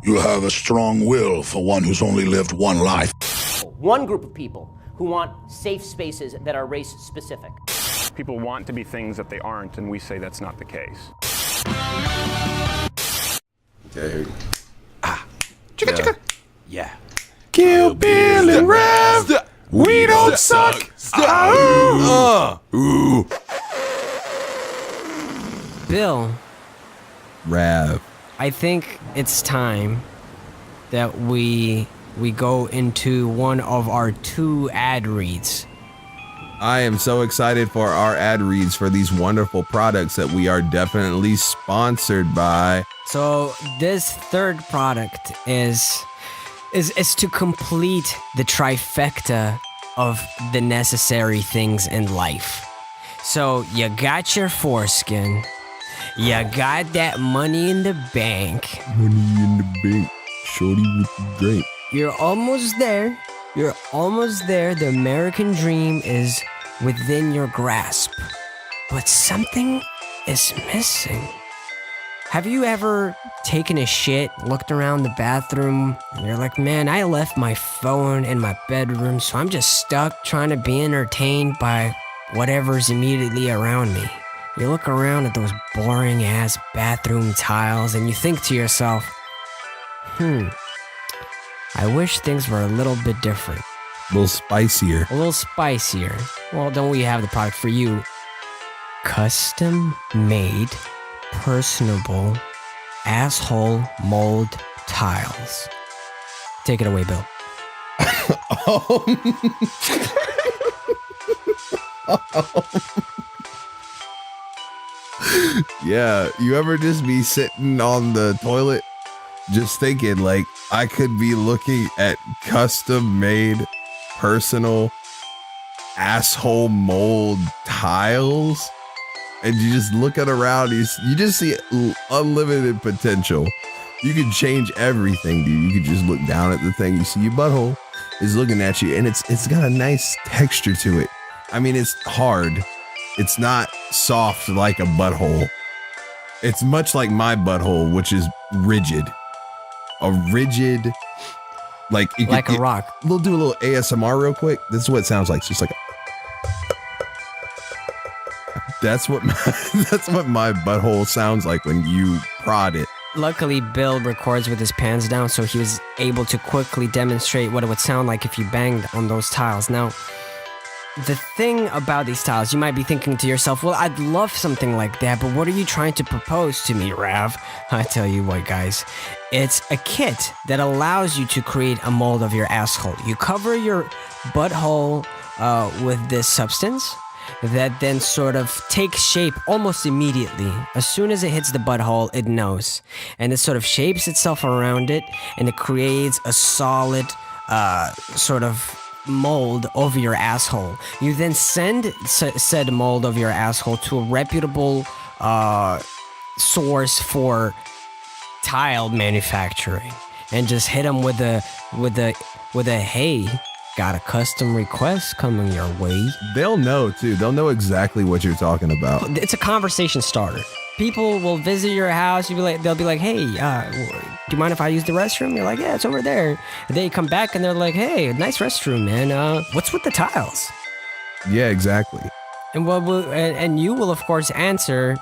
You have a strong will for one who's only lived one life. One group of people who want safe spaces that are race-specific. People want to be things that they aren't, and we say that's not the case. Okay. Chicka, chicka. Yeah. Kill Bill and Rav. We don't suck. Ooh. Bill, Rav. I think it's time that we go into one of our 2 ad reads. I am so excited for our ad reads for these wonderful products that we are definitely sponsored by. So this third product is to complete the trifecta of the necessary things in life. So you got your foreskin, you got that money in the bank. Money in the bank, shorty with the drink. You're almost there. You're almost there. The American dream is within your grasp. But something is missing. Have you ever taken a shit, looked around the bathroom, and you're like, man, I left my phone in my bedroom, so I'm just stuck trying to be entertained by whatever's immediately around me. You look around at those boring ass bathroom tiles and you think to yourself, I wish things were a little bit different. A little spicier. A little spicier. Well, don't we have the product for you? Custom made, personable, asshole mold tiles. Take it away, Bill. Yeah, you ever just be sitting on the toilet just thinking like I could be looking at custom made personal asshole mold tiles, and you just looking around, you just see unlimited potential. You can change everything, dude. You can just look down at the thing, you see your butthole is looking at you, and it's got a nice texture to it. I mean, it's hard. It's not soft like a butthole. It's much like my butthole, which is rigid. A rigid, like a rock. We'll do a little ASMR real quick. This is what it sounds like. It's just like that's what my butthole sounds like when you prod it. Luckily, Bill records with his pants down, so he was able to quickly demonstrate what it would sound like if you banged on those tiles. Now, the thing about these tiles, you might be thinking to yourself, well, I'd love something like that, but what are you trying to propose to me, Rav? I tell you what, guys, it's a kit that allows you to create a mold of your asshole. You cover your butthole with this substance that then sort of takes shape almost immediately. As soon as it hits the butthole, it knows. And it sort of shapes itself around it, and it creates a solid sort of mold over your asshole. You then send said mold of your asshole to a reputable source for tile manufacturing, and just hit them with a hey, got a custom request coming your way. They'll know too. They'll know exactly what you're talking about. It's a conversation starter. People will visit your house. They'll be like, hey, do you mind if I use the restroom? You're like, yeah, it's over there. And they come back and they're like, hey, nice restroom, man. What's with the tiles? Yeah, exactly. And and you will, of course, answer,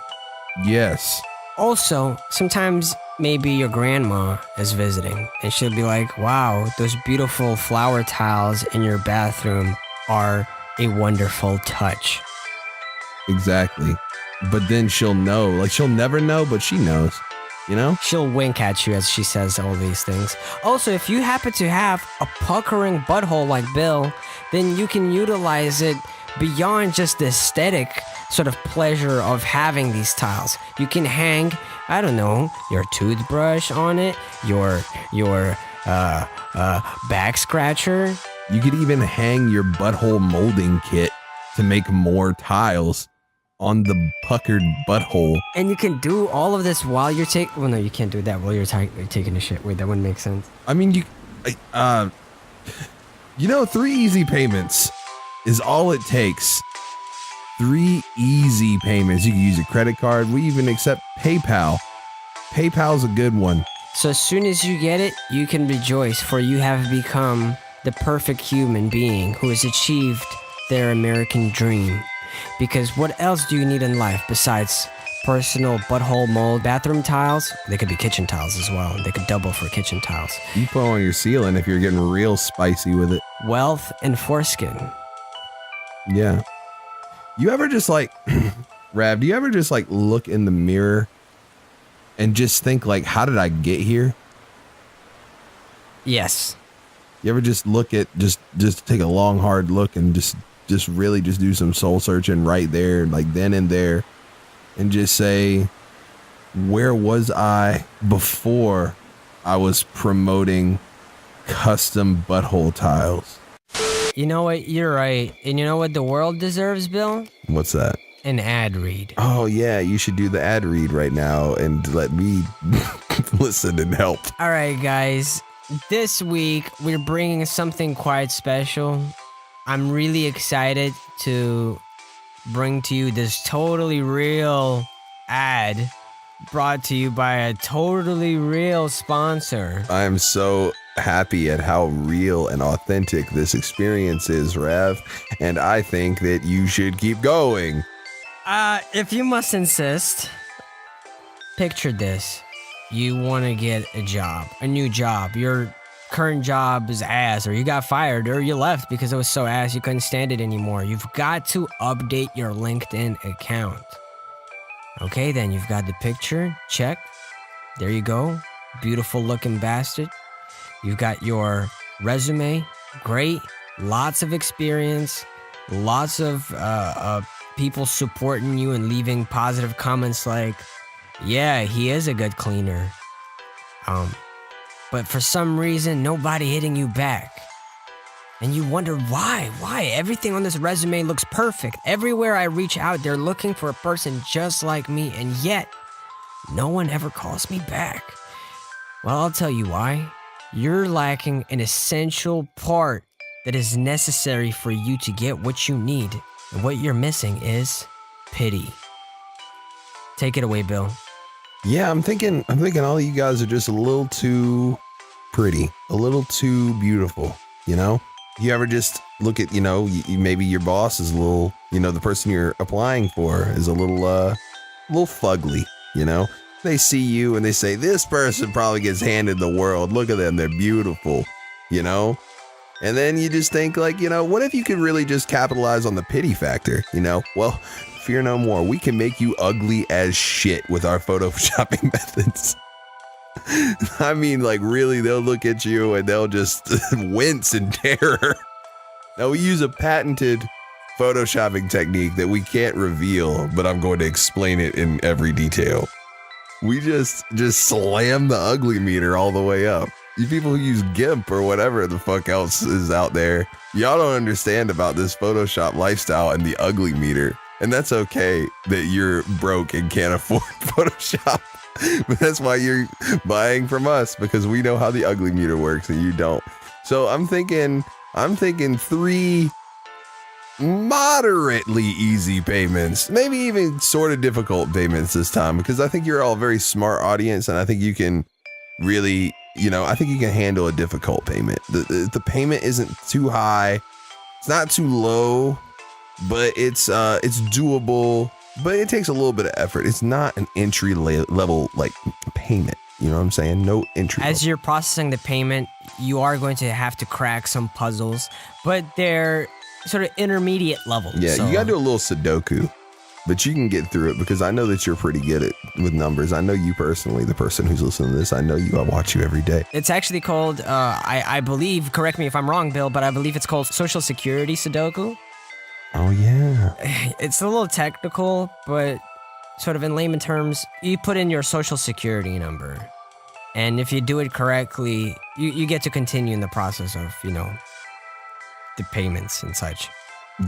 yes. Also, sometimes maybe your grandma is visiting and she'll be like, wow, those beautiful flower tiles in your bathroom are a wonderful touch. Exactly. But then she'll know. Like, she'll never know, but she knows. You know? She'll wink at you as she says all these things. Also, if you happen to have a puckering butthole like Bill, then you can utilize it beyond just the aesthetic sort of pleasure of having these tiles. You can hang, I don't know, your toothbrush on it, your back scratcher. You could even hang your butthole molding kit to make more tiles on the puckered butthole. And you can do all of this while you're taking... Well, no, you can't do that while you're taking a shit. Wait, that wouldn't make sense. I mean, 3 easy payments is all it takes. 3 easy payments. You can use a credit card. We even accept PayPal. PayPal's a good one. So as soon as you get it, you can rejoice, for you have become the perfect human being who has achieved their American dream. Because what else do you need in life besides personal butthole mold bathroom tiles? They could be kitchen tiles as well. They could double for kitchen tiles. You put on your ceiling if you're getting real spicy with it. Wealth and foreskin. Yeah. You ever just like, Rav, do you ever just like look in the mirror and just think like, how did I get here? Yes. You ever just look at, just take a long, hard look and just really just do some soul searching right there, like then and there, and just say, where was I before I was promoting custom butthole tiles? You know what? You're right. And you know what the world deserves, Bill? What's that? An ad read. Oh yeah, you should do the ad read right now and let me listen and help. All right, guys. This week, we're bringing something quite special. I'm really excited to bring to you this totally real ad brought to you by a totally real sponsor. I am so happy at how real and authentic this experience is, Rav, and I think that you should keep going. If you must insist, picture this. You want to get a job, a new job. Your current job is ass, or you got fired, or you left because it was so ass you couldn't stand it anymore. You've got to update your LinkedIn account. Okay, then you've got the picture. Check. There you go. Beautiful looking bastard. You've got your resume. Great. Lots of experience. Lots of people supporting you and leaving positive comments like, yeah, he is a good cleaner. But for some reason, nobody hitting you back. And you wonder why? Why? Everything on this resume looks perfect. Everywhere I reach out, they're looking for a person just like me, and yet, no one ever calls me back. Well, I'll tell you why. You're lacking an essential part that is necessary for you to get what you need. And what you're missing is pity. Take it away, Bill. Yeah, I'm thinking all of you guys are just a little too pretty, a little too beautiful, you know? You ever just look at, maybe your boss is a little, the person you're applying for is a little fugly, They see you and they say, this person probably gets handed the world. Look at them. They're beautiful, And then you just think like, what if you could really just capitalize on the pity factor, Well, fear no more. We can make you ugly as shit with our photoshopping methods. I mean, like, really, they'll look at you and they'll just wince in terror. Now, we use a patented photoshopping technique that we can't reveal, but I'm going to explain it in every detail. We just slam the ugly meter all the way up. You people who use GIMP or whatever the fuck else is out there, y'all don't understand about this Photoshop lifestyle and the ugly meter. And that's okay that you're broke and can't afford Photoshop. But that's why you're buying from us, because we know how the ugly meter works and you don't. So I'm thinking 3 moderately easy payments, maybe even sort of difficult payments this time, because I think you're all a very smart audience and I think you can really, I think you can handle a difficult payment. The payment isn't too high. It's not too low, but it's doable. But it takes a little bit of effort. It's not an entry level like payment. You know what I'm saying? No entry. As you're processing the payment, you are going to have to crack some puzzles, but they're sort of intermediate level. Yeah, so. You gotta do a little Sudoku, but you can get through it because I know that you're pretty good with numbers. I know you personally, the person who's listening to this. I know you. I watch you every day. It's actually called, I believe, correct me if I'm wrong, Bill, but I believe it's called Social Security Sudoku. Oh, yeah. It's a little technical, but sort of in layman terms, you put in your social security number. And if you do it correctly, you get to continue in the process of, the payments and such.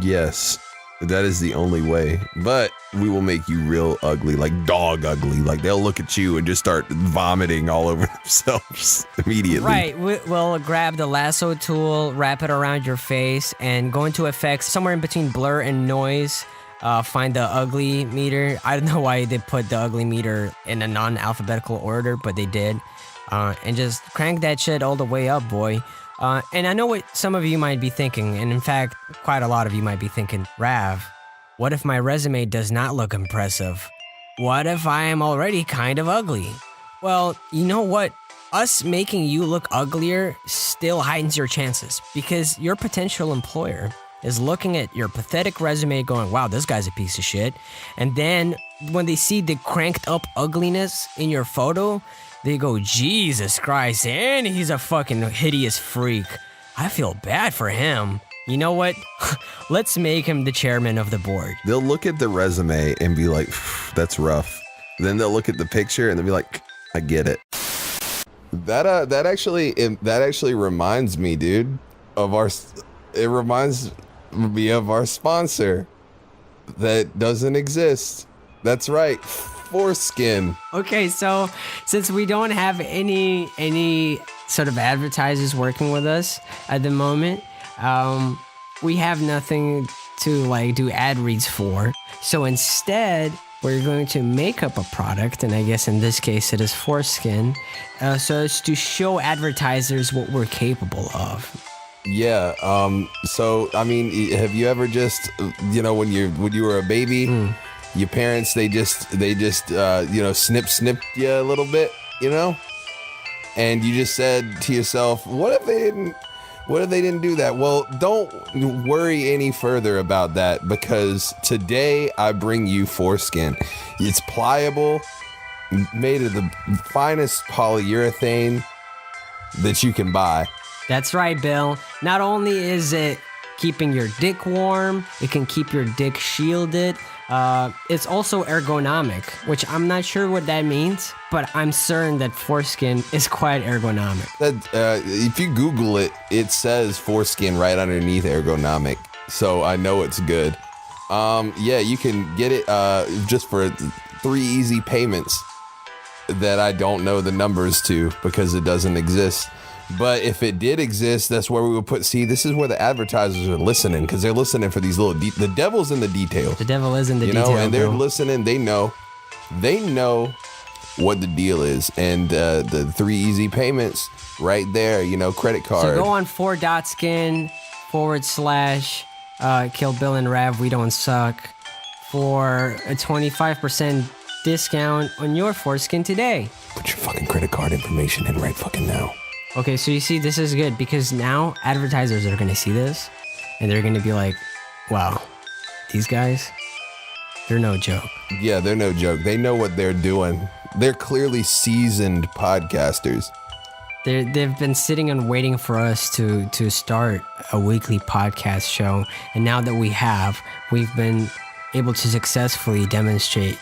Yes, that is the only way. But we will make you real ugly, like dog ugly. Like they'll look at you and just start vomiting all over themselves immediately. Right. We'll grab the lasso tool, wrap it around your face, and go into effects somewhere in between blur and noise. Find the ugly meter. I don't know why they put the ugly meter in a non-alphabetical order, but they did. and just crank that shit all the way up, boy. And I know what some of you might be thinking, and in fact, quite a lot of you might be thinking, Rav, what if my resume does not look impressive? What if I am already kind of ugly? Well, you know what? Us making you look uglier still heightens your chances, because your potential employer is looking at your pathetic resume going, wow, this guy's a piece of shit. And then when they see the cranked up ugliness in your photo, they go, Jesus Christ, and he's a fucking hideous freak. I feel bad for him. You know what? Let's make him the chairman of the board. They'll look at the resume and be like, that's rough. Then they'll look at the picture and they'll be like, I get it. That actually reminds me, dude, of it reminds me of our sponsor that doesn't exist. That's right, Foreskin. Okay, so since we don't have any sort of advertisers working with us at the moment, we have nothing to like do ad reads for. So instead, we're going to make up a product, and I guess in this case it is Foreskin, so as to show advertisers what we're capable of. Yeah. So I mean, have you ever just, when you were a baby, your parents they just snipped you a little bit, and you just said to yourself, what if they didn't do that? Well, don't worry any further about that, because today I bring you Foreskin. It's pliable, made of the finest polyurethane that you can buy. That's right, Bill. Not only is it keeping your dick warm, it can keep your dick shielded. It's also ergonomic, which I'm not sure what that means, but I'm certain that Foreskin is quite ergonomic. If you Google it, it says Foreskin right underneath ergonomic, so I know it's good. Yeah, you can get it just for 3 easy payments that I don't know the numbers to because it doesn't exist. But if it did exist, that's where we would put. See, this is where the advertisers are listening, because they're listening for these little. The devil's in the details. The devil is in the details. And they're bro. listening. They know what the deal is, and the 3 easy payments right there. Credit card. So go on 4.skin / Kill Bill and Rav. We don't suck for a 25% discount on your Foreskin today. Put your fucking credit card information in right fucking now. Okay, so you see, this is good because now advertisers are going to see this and they're going to be like, wow, these guys, they're no joke. Yeah, they're no joke. They know what they're doing. They're clearly seasoned podcasters. They've been sitting and waiting for us to start a weekly podcast show. And now that we've been able to successfully demonstrate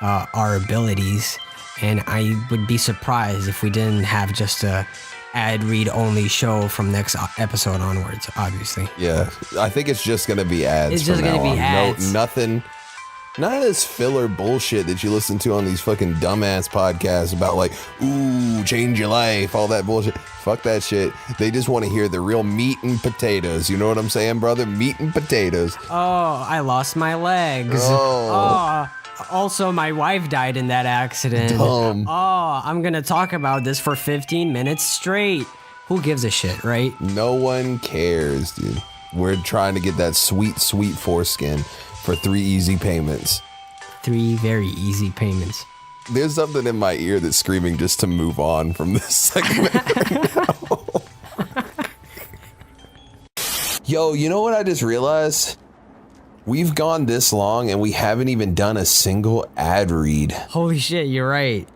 our abilities. And I would be surprised if we didn't have just a ad read only show from next episode onwards, obviously. Yeah, I think it's just gonna be ads. It's just gonna be ads. No, nothing. None of this filler bullshit that you listen to on these fucking dumbass podcasts about like, ooh, change your life, all that bullshit. Fuck that shit. They just want to hear the real meat and potatoes. You know what I'm saying, brother? Meat and potatoes. Oh, I lost my legs. Oh. Also, my wife died in that accident. Dumb. Oh, I'm gonna talk about this for 15 minutes straight. Who gives a shit, right? No one cares, dude. We're trying to get that sweet, sweet Foreskin for 3 easy payments. 3 very easy payments. There's something in my ear that's screaming just to move on from this segment right now. Yo, you know what I just realized? We've gone this long and we haven't even done a single ad read. Holy shit, you're right.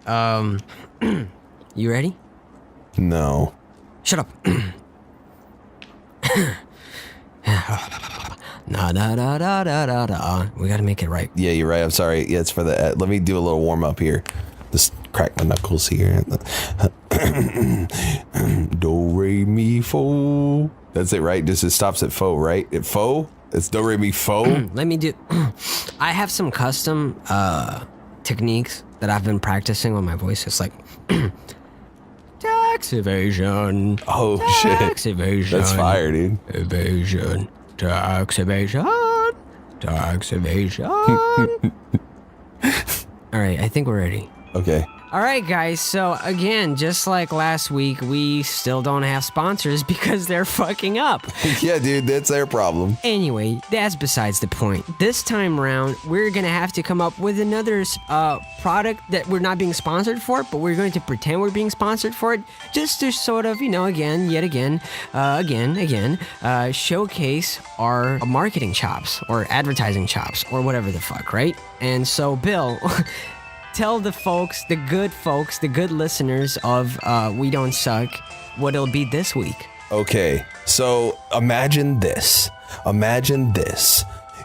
You ready? No. Shut up. We gotta make it right. Yeah, you're right. I'm sorry. Yeah, it's for the ad. Let me do a little warm up here. Just crack my knuckles here. Do, re, mi, fo. That's it, right? Just it stops at fo, right? At fo? It's do, re, mi, fo. Let me do. I have some custom techniques that I've been practicing on my voice. It's like tax evasion. Oh tax shit! Evasion. That's fire, dude. Evasion. Tax evasion. Tax evasion. All right, I think we're ready. Okay. All right, guys. So again, just like last week, we still don't have sponsors because they're fucking up. Yeah, dude, that's their problem. Anyway, that's besides the point. This time around, we're gonna have to come up with another product that we're not being sponsored for, but we're going to pretend we're being sponsored for it, just to sort of, yet again, showcase our marketing chops or advertising chops or whatever the fuck, right? And so, Bill. Tell the good listeners of We Don't Suck what it'll be this week. Okay, so imagine this.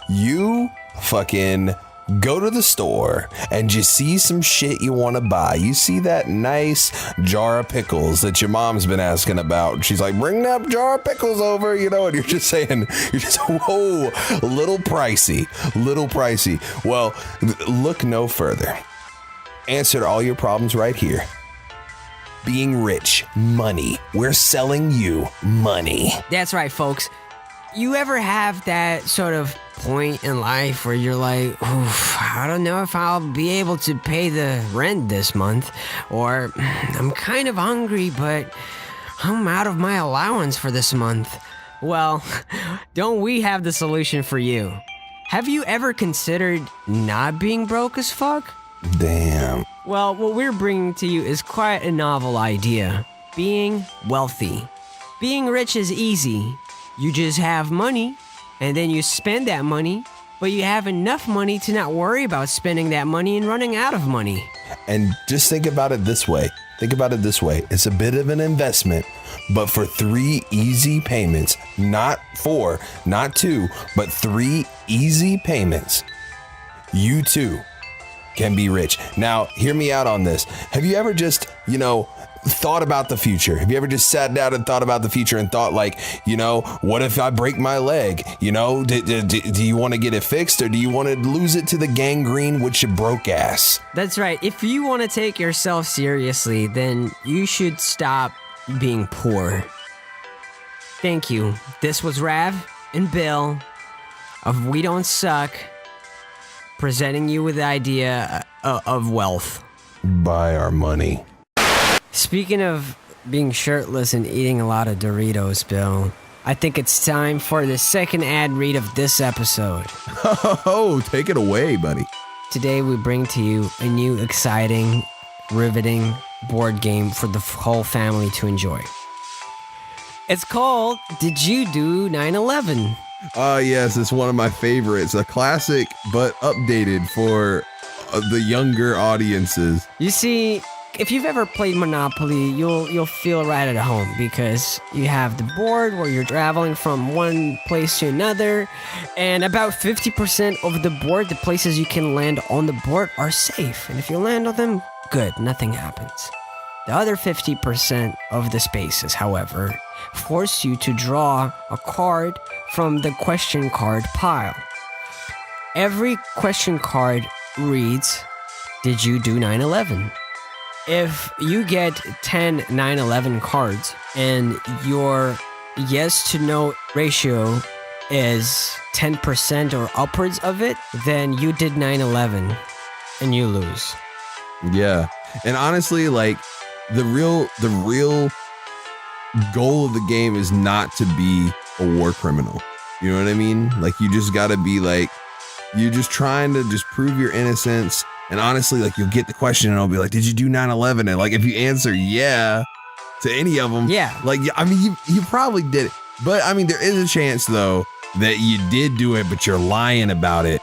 You fucking go to the store and you see some shit you want to buy. You see that nice jar of pickles that your mom's been asking about. She's like, bring that jar of pickles over, and you're just saying, whoa, a little pricey. Well, look no further. Answer to all your problems right here. Being rich, money. We're selling you money. That's right, folks. You ever have that sort of point in life where you're like, I don't know if I'll be able to pay the rent this month, or I'm kind of hungry, but I'm out of my allowance for this month? Well, don't we have the solution for you? Have you ever considered not being broke as fuck? Damn. Well, what we're bringing to you is quite a novel idea. Being wealthy. Being rich is easy. You just have money, and then you spend that money, but you have enough money to not worry about spending that money and running out of money. And just think about it this way. It's a bit of an investment, but for 3 easy payments, not 4, not 2, but 3 easy payments, you too can be rich. Now, hear me out on this. Have you ever just, thought about the future? Have you ever just sat down and thought about the future and thought like, what if I break my leg? Do you want to get it fixed, or do you want to lose it to the gangrene with your broke ass? That's right. If you want to take yourself seriously, then you should stop being poor. Thank you. This was Rav and Bill of We Don't Suck, presenting you with the idea of wealth. Buy our money. Speaking of being shirtless and eating a lot of Doritos, Bill, I think it's time for the second ad read of this episode. Oh, take it away, buddy. Today we bring to you a new, exciting, riveting board game for the whole family to enjoy. It's called Did You Do 9/11? Yes, it's one of my favorites. A classic, but updated for the younger audiences. You see, if you've ever played Monopoly, you'll feel right at home, because you have the board where you're traveling from one place to another, and about 50% of the board, the places you can land on the board, are safe. And if you land on them, good, nothing happens. The other 50% of the spaces, however, force you to draw a card from the question card pile. Every question card reads, Did you do 9/11? If you get 10 9/11 cards and your yes to no ratio is 10% or upwards of it, then you did 9/11 and you lose. Yeah. And honestly, like, the real goal of the game is not to be a war criminal. You know what I mean? Like, you just gotta be like, you're just trying to just prove your innocence. And honestly, like, you'll get the question and it'll be like, did you do 9/11? And like, if you answer yeah to any of them, yeah, like, I mean, you probably did it. But I mean, there is a chance though that you did do it, but you're lying about it.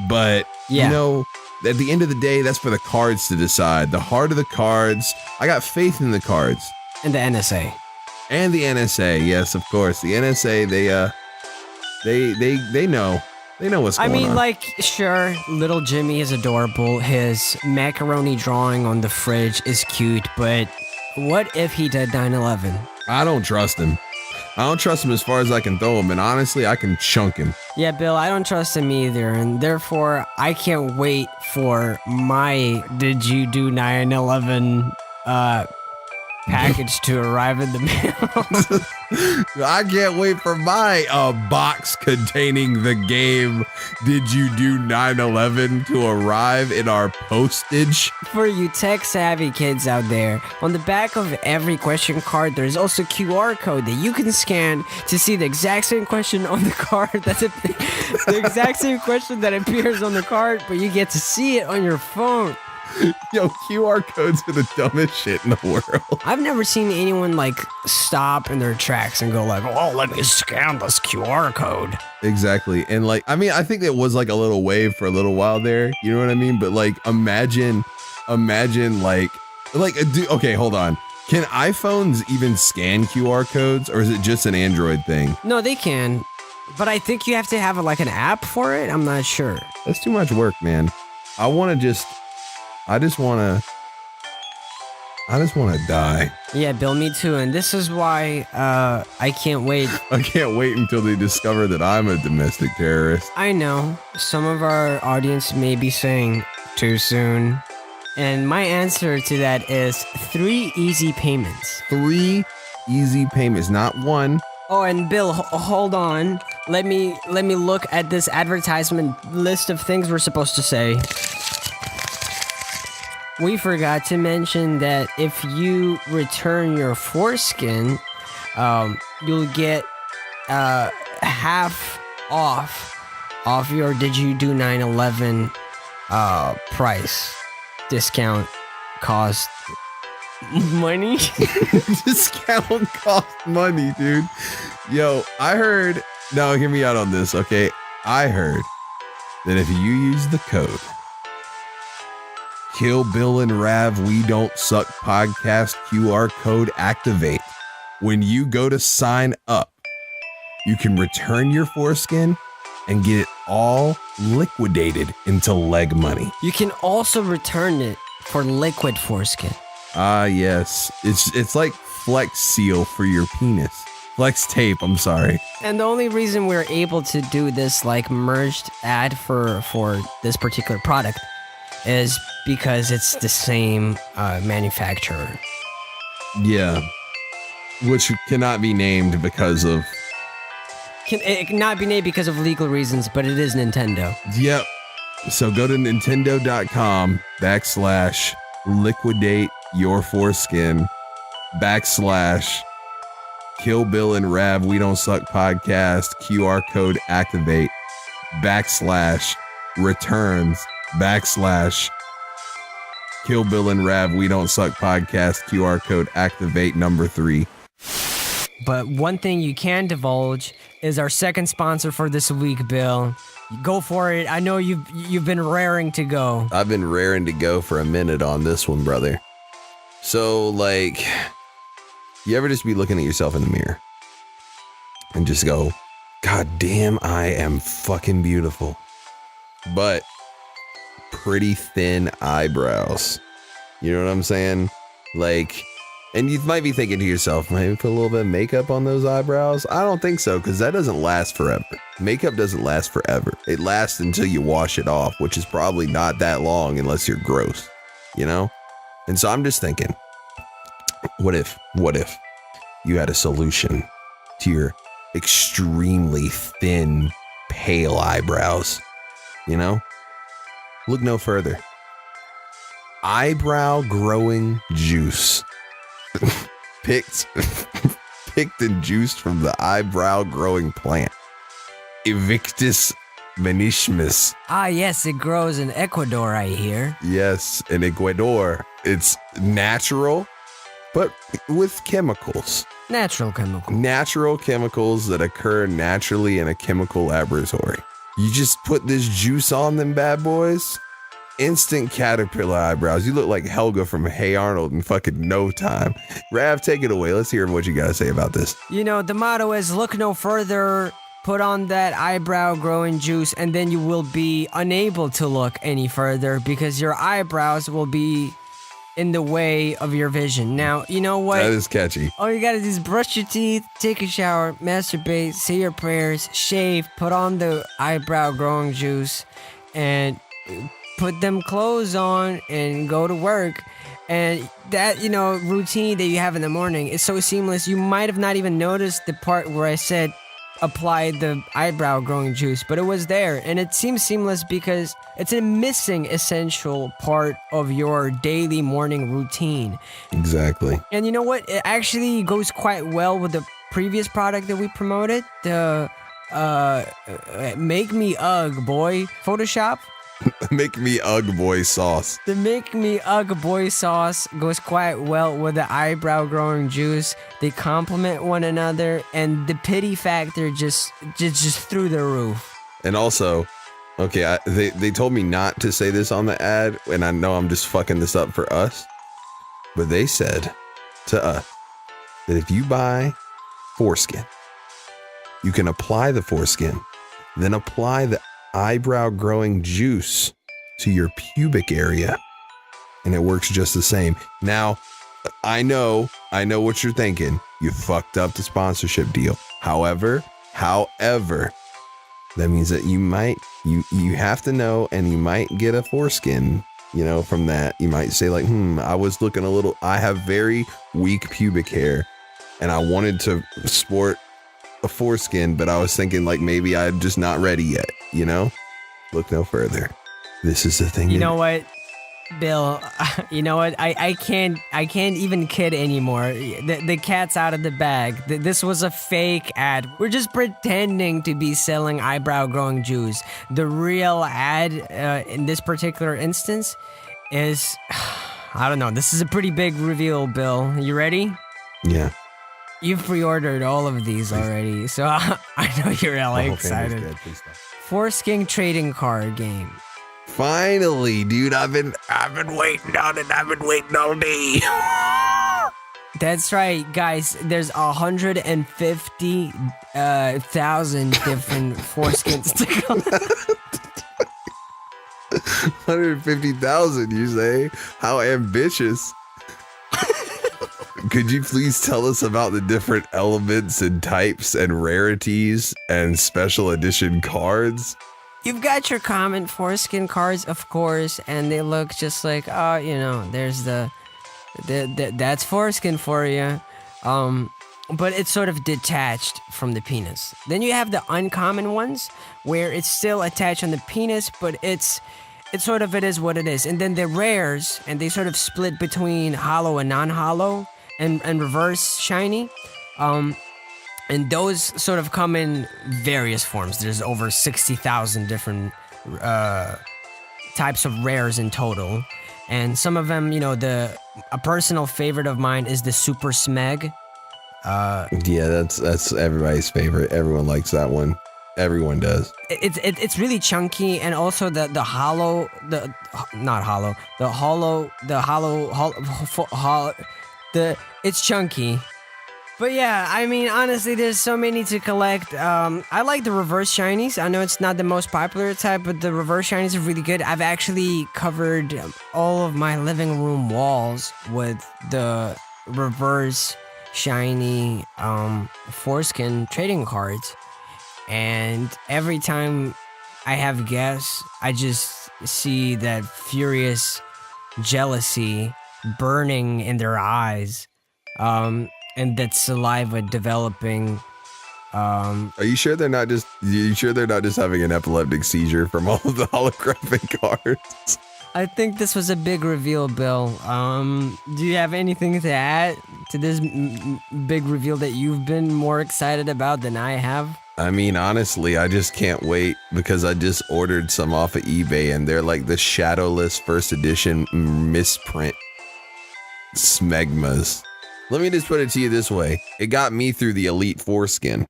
But yeah, at the end of the day, that's for the cards to decide. The heart of the cards. I got faith in the cards. And the NSA. And the NSA, yes, of course. The NSA, they know. They know what's going on. I mean, like, sure, little Jimmy is adorable. His macaroni drawing on the fridge is cute, but what if he did 9/11? I don't trust him. I don't trust him as far as I can throw him, and honestly, I can chunk him. Yeah, Bill, I don't trust him either, and therefore, I can't wait for my Did You Do 9/11 package to arrive in the mail. I can't wait for my box containing the game Did You Do 9/11 to arrive in our postage. For you tech-savvy kids out there, on the back of every question card, there's also QR code that you can scan to see the exact same question on the card. That's it. The exact same question that appears on the card, but you get to see it on your phone. Yo, QR codes are the dumbest shit in the world. I've never seen anyone like stop in their tracks and go like, "Oh, let me scan this QR code." Exactly. And like, I mean, I think it was like a little wave for a little while there. You know what I mean? But like, imagine like, okay, hold on. Can iPhones even scan QR codes, or is it just an Android thing? No, they can, but I think you have to have like an app for it. I'm not sure. That's too much work, man. I just want to die. Yeah, Bill, me too. And this is why I can't wait. I can't wait until they discover that I'm a domestic terrorist. I know some of our audience may be saying too soon. And my answer to that is 3 easy payments. 3 easy payments, not one. Oh, and Bill, hold on. Let me look at this advertisement list of things we're supposed to say. We forgot to mention that if you return your foreskin, you'll get half off your Did You Do 9/11 price. Discount cost money. Discount cost money, dude. Yo, I heard. Now, hear me out on this, okay? I heard that if you use the code Kill Bill and Rav, We Don't Suck podcast QR code activate, when you go to sign up, you can return your foreskin and get it all liquidated into leg money. You can also return it for liquid foreskin. Ah, yes. It's like Flex Seal for your penis. Flex tape, I'm sorry. And the only reason we're able to do this like merged ad for this particular product is because it's the same manufacturer. Yeah. Which cannot be named because of... It cannot be named because of legal reasons, but it is Nintendo. Yep. So go to nintendo.com/liquidate your foreskin / Kill Bill and Rav, We Don't Suck podcast QR code activate / returns / Kill Bill and Rav, We Don't Suck podcast QR code activate number 3. But one thing you can divulge is our second sponsor for this week, Bill. Go for it. I know you've been raring to go. I've been raring to go for a minute on this one, brother. So, like, you ever just be looking at yourself in the mirror and just go, God damn, I am fucking beautiful. But pretty thin eyebrows. You know what I'm saying? Like, and you might be thinking to yourself, maybe put a little bit of makeup on those eyebrows. I don't think so, because that doesn't last forever. Makeup doesn't last forever. It lasts until you wash it off, which is probably not that long unless you're gross, you know? And so I'm just thinking, what if you had a solution to your extremely thin, pale eyebrows, you know? Look no further. Eyebrow growing juice. picked and juiced from the eyebrow growing plant. Evictus manissimus. Ah, yes, it grows in Ecuador, I hear. Yes, in Ecuador. It's natural, but with chemicals. Natural chemical. Natural chemicals that occur naturally in a chemical laboratory. You just put this juice on them bad boys. Instant caterpillar eyebrows. You look like Helga from Hey Arnold in fucking no time. Rav, take it away. Let's hear what you got to say about this. You know, the motto is look no further, put on that eyebrow growing juice, and then you will be unable to look any further because your eyebrows will be in the way of your vision. Now, you know what? That is catchy. All you gotta do is brush your teeth, take a shower, masturbate, say your prayers, shave, put on the eyebrow growing juice, and put them clothes on and go to work, And that, routine that you have in the morning is so seamless. You might have not even noticed the part where I said apply the eyebrow growing juice, but it was there. And it seems seamless because it's a missing essential part of your daily morning routine. Exactly. And you know what? It actually goes quite well with the previous product that we promoted, the Make Me Ugg Boy Photoshop. Make Me Ugg Boy sauce. The Make Me Ugg Boy sauce goes quite well with the eyebrow growing juice. They complement one another, and the pity factor just through the roof. And also, okay, they told me not to say this on the ad, and I know I'm just fucking this up for us, but they said to us that if you buy Foreskin, you can apply the Foreskin, then apply the eyebrow growing juice to your pubic area, and it works just the same. Now, I know what you're thinking. You fucked up the sponsorship deal. However, that means that you have to know, and you might get a Foreskin, from that. You might say like, I was looking I have very weak pubic hair, and I wanted to sport a Foreskin, but I was thinking like maybe I'm just not ready yet, Look no further. This is the thing. You know what, Bill? You know what? I can't even kid anymore. The cat's out of the bag. This was a fake ad. We're just pretending to be selling eyebrow growing juice. The real ad in this particular instance is, I don't know. This is a pretty big reveal, Bill. You ready? Yeah. You've pre-ordered all of these already, so I know you're really excited. Foreskin trading card game. Finally, dude, I've been waiting on it. I've been waiting all day. That's right, guys. There's 150,000 different foreskins to come. 150,000, you say? How ambitious. Could you please tell us about the different elements and types and rarities and special edition cards? You've got your common foreskin cards, of course, and they look just like, there's that's foreskin for you. But it's sort of detached from the penis. Then you have the uncommon ones where it's still attached on the penis, but it is what it is. And then the rares, and they sort of split between hollow and non-hollow. And reverse shiny, and those sort of come in various forms. There's over 60,000 different types of rares in total, and some of them, a personal favorite of mine is the Super Smeg. Yeah, that's everybody's favorite. Everyone likes that one. Everyone does. It's really chunky, and also the hollow, it's chunky. But yeah, I mean, honestly, there's so many to collect. I like the reverse shinies. I know it's not the most popular type, but the reverse shinies are really good. I've actually covered all of my living room walls with the reverse shiny foreskin trading cards. And every time I have guests, I just see that furious jealousy burning in their eyes, and that saliva developing. Are you sure they're not just having an epileptic seizure from all of the holographic cards? I think this was a big reveal, Bill. Do you have anything to add to this big reveal that you've been more excited about than I have? I mean, honestly, I just can't wait because I just ordered some off of eBay, and they're like the shadowless first edition misprint smegmas. Let me just put it to you this way. It got me through the Elite Foreskin.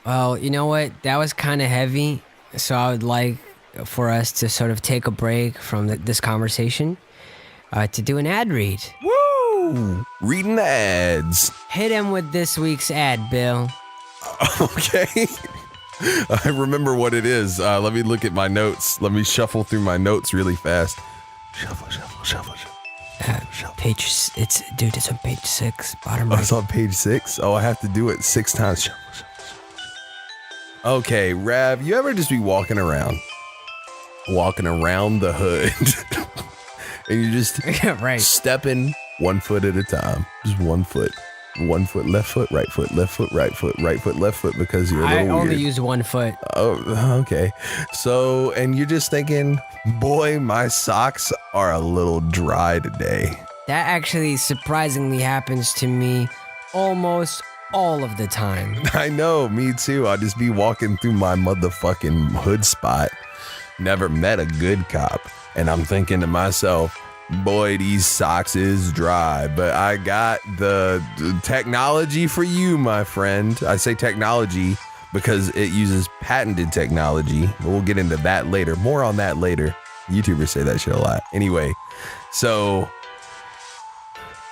Well, you know what? That was kind of heavy. So I would like for us to sort of take a break from this conversation to do an ad read. Woo! Reading the ads. Hit him with this week's ad, Bill. Okay. I remember what it is. Let me look at my notes. Let me shuffle through my notes really fast. Shuffle. Page, it's on page 6, bottom right. right. It's on page 6? Oh, I have to do it 6 times. Shuffle. Okay, Rav, you ever just be walking around the hood and you're just Right. stepping 1 foot at a time. Just 1 foot. 1 foot, left foot, right foot, left foot, right foot, right foot, left foot, because you're a little I only weird. use 1 foot. Oh, okay. So, and you're just thinking, boy, my socks are a little dry today. That actually surprisingly happens to me almost all of the time. I know, me too. I'll just be walking through my motherfucking hood spot. Never met a good cop. And I'm thinking to myself, boy, these socks is dry. But I got the technology for you, my friend. I say technology because it uses patented technology. We'll get into that later. More on that later. YouTubers say that shit a lot. Anyway, so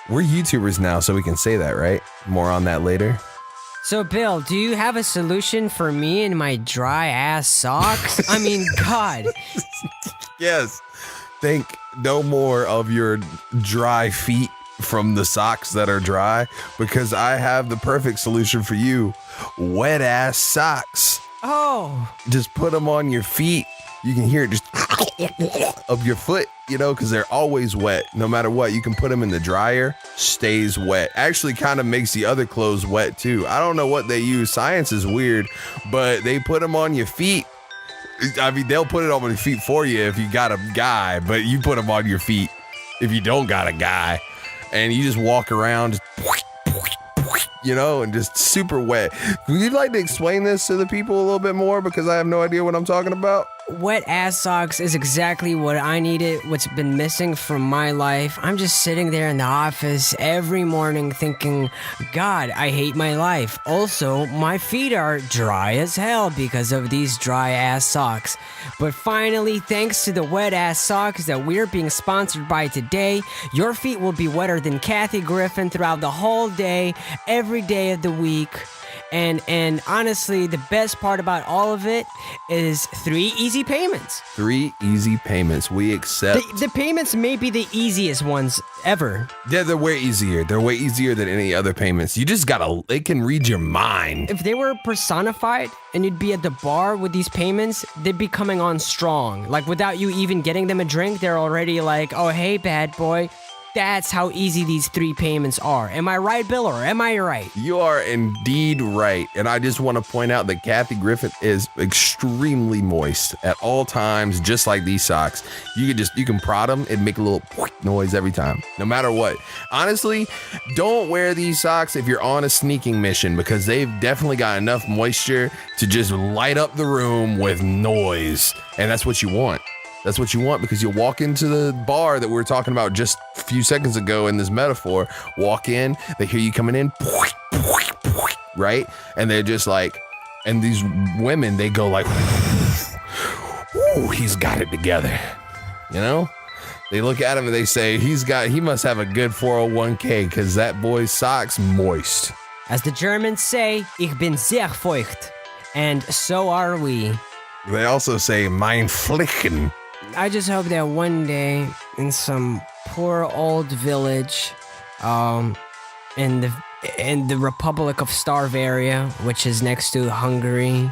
we're YouTubers now, so we can say that, right? More on that later. So, Bill, do you have a solution for me and my dry ass socks? I mean, God. Yes. Think no more of your dry feet from the socks that are dry, because I have the perfect solution for you. Wet ass socks. Oh. Just put them on your feet. You can hear it just of your foot, you know, because they're always wet. No matter what, you can put them in the dryer, stays wet. Actually kind of makes the other clothes wet too. I don't know what they use. Science is weird, but they put them on your feet. I mean, they'll put it on your feet for you if you got a guy, but you put them on your feet if you don't got a guy. And you just walk around, you know, and just super wet. Would you like to explain this to the people a little bit more? Because I have no idea what I'm talking about. Wet ass socks is exactly what I needed, what's been missing from my life. I'm just sitting there in the office every morning thinking, God, I hate my life. Also, my feet are dry as hell because of these dry ass socks. But finally, thanks to the wet ass socks that we're being sponsored by today, your feet will be wetter than Kathy Griffin throughout the whole day, every day of the week. And honestly, the best part about all of it is 3 easy payments. 3 easy payments. We accept. The payments may be the easiest ones ever. Yeah, they're way easier. They're way easier than any other payments. You just gotta, they can read your mind. If they were personified and you'd be at the bar with these payments, they'd be coming on strong. Like without you even getting them a drink, they're already like, oh, hey, bad boy. That's how easy these 3 payments are. Am I right, Bill, or am I right? You are indeed right. And I just want to point out that Kathy Griffin is extremely moist at all times, just like these socks. You can prod them and make a little noise every time, no matter what. Honestly, don't wear these socks if you're on a sneaking mission, because they've definitely got enough moisture to just light up the room with noise. And that's what you want. That's what you want, because you'll walk into the bar that we were talking about just a few seconds ago in this metaphor. Walk in, they hear you coming in, right? And they're just like, and these women, they go like, ooh, he's got it together. You know? They look at him and they say, he must have a good 401k, because that boy's socks moist. As the Germans say, ich bin sehr feucht. And so are we. They also say, mein Flicken. I just hope that one day in some poor old village in the Republic of Starvaria, which is next to Hungary,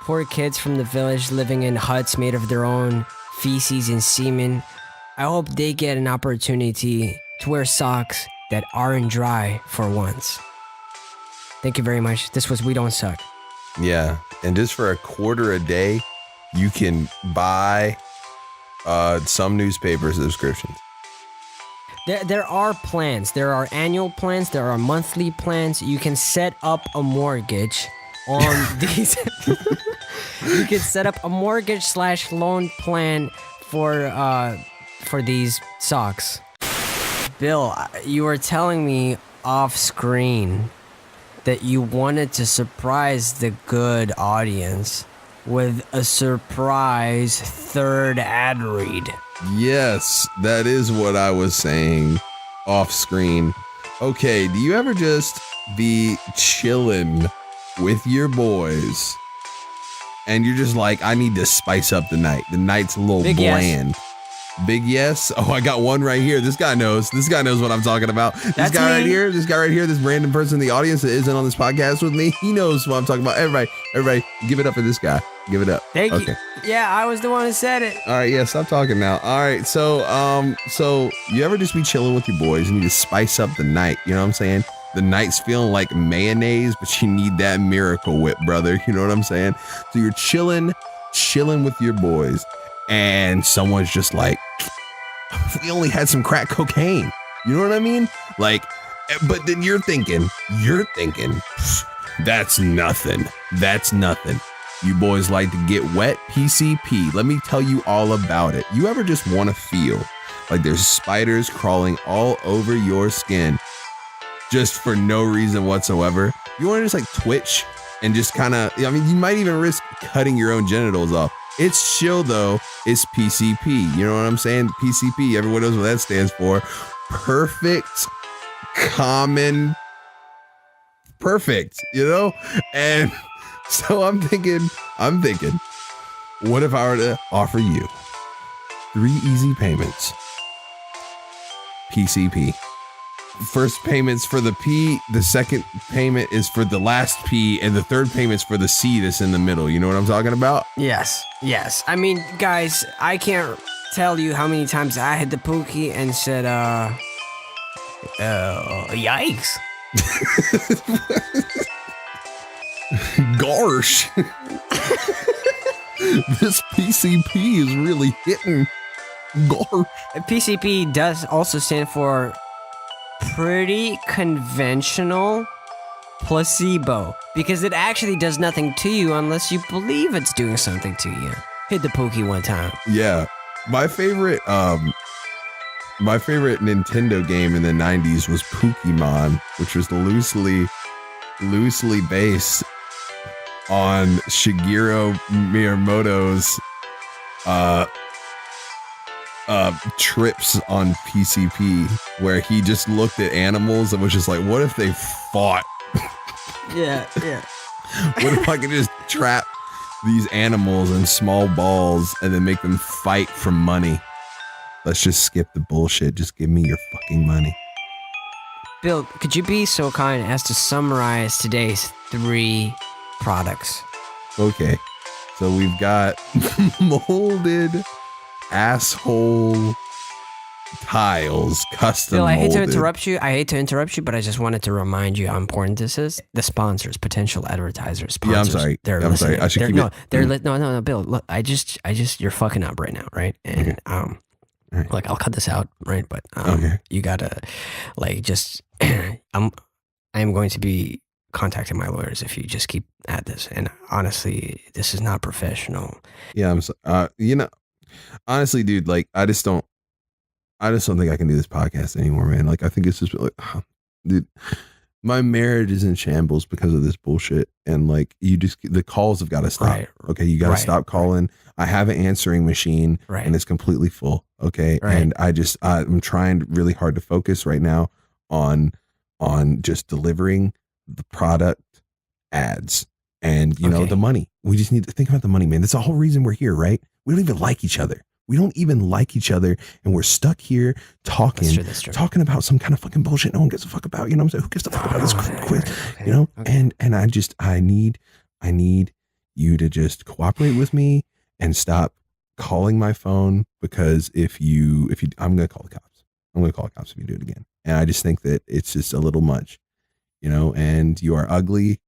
poor kids from the village living in huts made of their own feces and semen, I hope they get an opportunity to wear socks that aren't dry for once. Thank you very much. This was We Don't Suck. Yeah, and just for $0.25 a day, you can buy some newspaper subscriptions. There are plans. There are annual plans. There are monthly plans. You can set up a mortgage on these. You can set up a mortgage/loan plan for these socks. Bill, you were telling me off screen that you wanted to surprise the good audience with a surprise 3rd ad read. Yes, that is what I was saying off screen. Okay, do you ever just be chilling with your boys and you're just like, I need to spice up the night. The night's a little Big bland. Yes. Big yes. Oh, I got one right here. This guy knows. This guy knows what I'm talking about. This guy right here. This guy right here. This random person in the audience that isn't on this podcast with me. He knows what I'm talking about. Everybody, give it up for this guy. Give it up. Thank you. Yeah, I was the one who said it. All right, yeah, stop talking now. All right, so you ever just be chilling with your boys and you just spice up the night? You know what I'm saying? The night's feeling like mayonnaise, but you need that Miracle Whip, brother. You know what I'm saying? So you're chilling with your boys, and someone's just like, we only had some crack cocaine. You know what I mean? Like, but then you're thinking, that's nothing. You boys like to get wet? PCP. Let me tell you all about it. You ever just want to feel like there's spiders crawling all over your skin just for no reason whatsoever? You want to just like twitch and just kind of, I mean, you might even risk cutting your own genitals off. It's chill though. It's PCP. You know what I'm saying? PCP. Everyone knows what that stands for. Perfect, common, perfect, you know? And so I'm thinking, what if I were to offer you 3 easy payments? PCP. First payment's for the P, the second payment is for the last P, and the third payment's for the C that's in the middle. You know what I'm talking about? Yes. I mean, guys, I can't tell you how many times I hit the pookie and said, yikes. Gosh. This PCP is really hitting. Gosh. PCP does also stand for pretty conventional placebo, because it actually does nothing to you unless you believe it's doing something to you. Hit the pookie one time. Yeah. My favorite Nintendo game in the 90s was Pokemon, which was loosely based on Shigeru Miyamoto's trips on PCP, where he just looked at animals and was just like, what if they fought? Yeah. What if I could just trap these animals in small balls and then make them fight for money? Let's just skip the bullshit. Just give me your fucking money. Bill, could you be so kind as to summarize today's 3 products? Okay, so we've got molded asshole tiles, custom Bill, I hate molded. to interrupt you, but I just wanted to remind you how important this is. The sponsors, potential advertisers, sponsors. Yeah, I'm sorry. They're I'm listening. sorry. I should keep it. No, Bill. Look, I just, you're fucking up right now, right? And Right. like, I'll cut this out, right? But Okay. you gotta, like, just, I'm going to be contacting my lawyers if you just keep at this. And honestly, this is not professional. Yeah, I'm so, honestly, dude, like, I just don't think I can do this podcast anymore, man. Like, I think it's just like, dude, my marriage is in shambles because of this bullshit. And like, the calls have got to stop. Right. Okay. You got to stop calling. I have an answering machine and it's completely full. Okay. Right. And I'm trying really hard to focus right now on just delivering the product ads and, you know, the money. We just need to think about the money, man. That's the whole reason we're here, right? We don't even like each other. And we're stuck here talking about some kind of fucking bullshit no one gives a fuck about. You know what I'm saying? Who gives a fuck about this quiz? You know? Okay. And I need you to just cooperate with me and stop calling my phone, because if you I'm going to call the cops. I'm going to call the cops if you do it again. And I just think that it's just a little much, you know, and you are ugly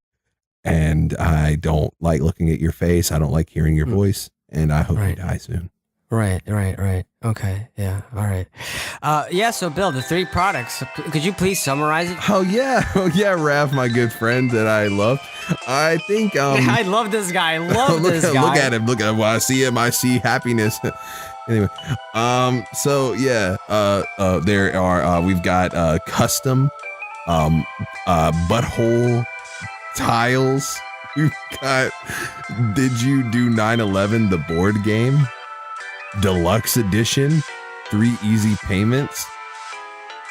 and I don't like looking at your face. I don't like hearing your voice, and I hope you die soon. Right. Okay. Yeah. All right. Yeah. So, Bill, the 3 products. Could you please summarize it? Oh yeah, Rav, my good friend that I love. I think I love this guy. I love this guy. Look at him. When I see him, I see happiness. Anyway, so yeah, there are we've got custom butthole tiles. We've got Did You Do 9/11 the board game? Deluxe edition, 3 easy payments.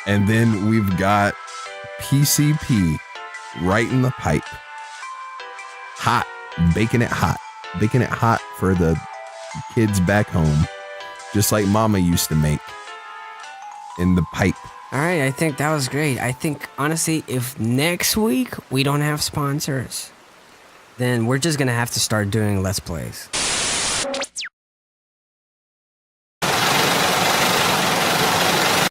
And then we've got PCP right in the pipe. Hot, baking it hot for the kids back home. just like Mama used to make in the pipe. All right, I think that was great. I think, honestly, if next week we don't have sponsors, then we're just going to have to start doing Let's Plays.